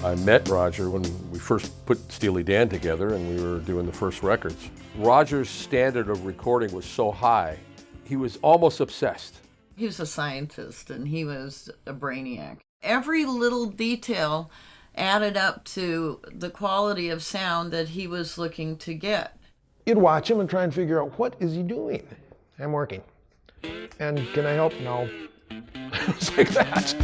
I met Roger when we first put Steely Dan together and we were doing the first records. Roger's standard of recording was so high, he was almost obsessed. He was a scientist and he was a brainiac. Every little detail added up to the quality of sound that he was looking to get. You'd watch him and try and figure out, what is he doing? I'm working. And can I help? No. It's like that.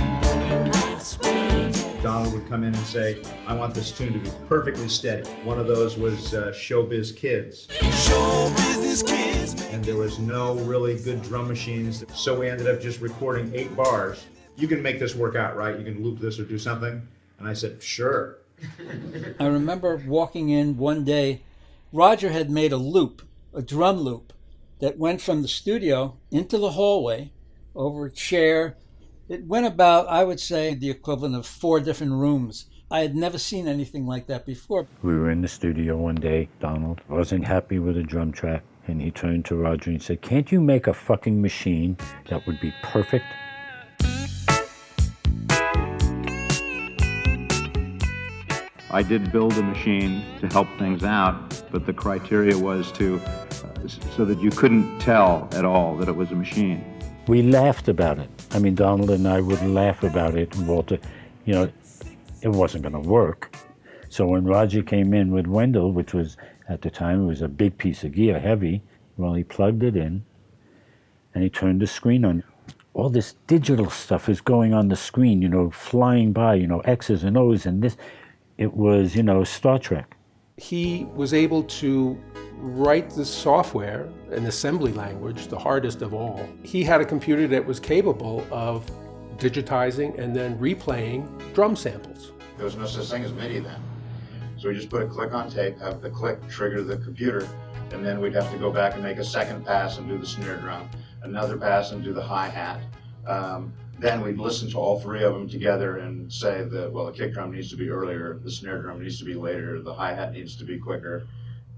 Donald would come in and say, I want this tune to be perfectly steady. One of those was Showbiz Kids. Showbiz Kids. And there was no really good drum machines, so we ended up just recording 8 bars. You can make this work out, right? You can loop this or do something. And I said, sure. I remember walking in one day, Roger had made a loop, a drum loop, that went from the studio into the hallway, over a chair. It went about, I would say, the equivalent of 4 different rooms. I had never seen anything like that before. We were in the studio one day. Donald wasn't happy with a drum track, and he turned to Roger and said, can't you make a fucking machine that would be perfect? I did build a machine to help things out, but the criteria was to so that you couldn't tell at all that it was a machine. We laughed about it. I mean, Donald and I would laugh about it. Walter, it wasn't going to work. So when Roger came in with Wendell, which was, at the time, it was a big piece of gear, heavy, well, he plugged it in and he turned the screen on. All this digital stuff is going on the screen, flying by, X's and O's and this. It was, Star Trek. He was able to write the software, an assembly language, the hardest of all. He had a computer that was capable of digitizing and then replaying drum samples. There was no such thing as MIDI then. So we just put a click on tape, have the click trigger the computer, and then we'd have to go back and make a second pass and do the snare drum, another pass and do the hi-hat. Then we'd listen to all 3 of them together and say that, well, the kick drum needs to be earlier, the snare drum needs to be later, the hi-hat needs to be quicker,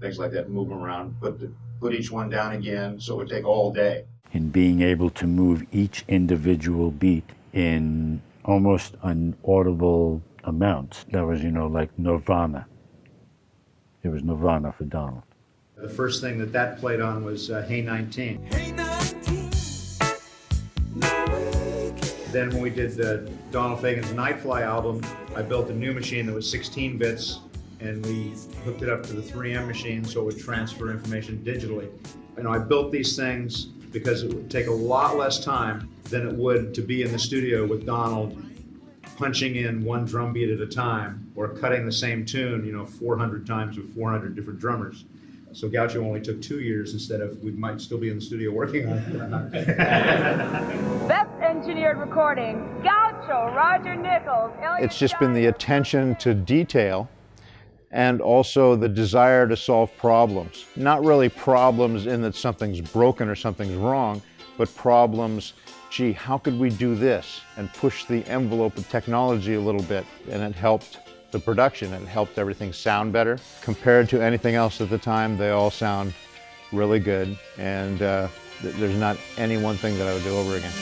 things like that, move them around, put each one down again, so it would take all day. In being able to move each individual beat in almost inaudible amounts. That was, like Nirvana. It was Nirvana for Donald. The first thing that played on was Hey 19. Hey 19. Then when we did Donald Fagen's Nightfly album, I built a new machine that was 16 bits, and we hooked it up to the 3M machine so it would transfer information digitally. I built these things because it would take a lot less time than it would to be in the studio with Donald punching in one drum beat at a time or cutting the same tune, 400 times with 400 different drummers. So Gaucho only took 2 years instead of we might still be in the studio working on it. Best engineered recording, Gaucho, Roger Nichols. It's just been the attention to detail and also the desire to solve problems. Not really problems in that something's broken or something's wrong, but problems, gee, how could we do this? And push the envelope of technology a little bit, and it helped the production. It helped everything sound better. Compared to anything else at the time, they all sound really good, and there's not any one thing that I would do over again.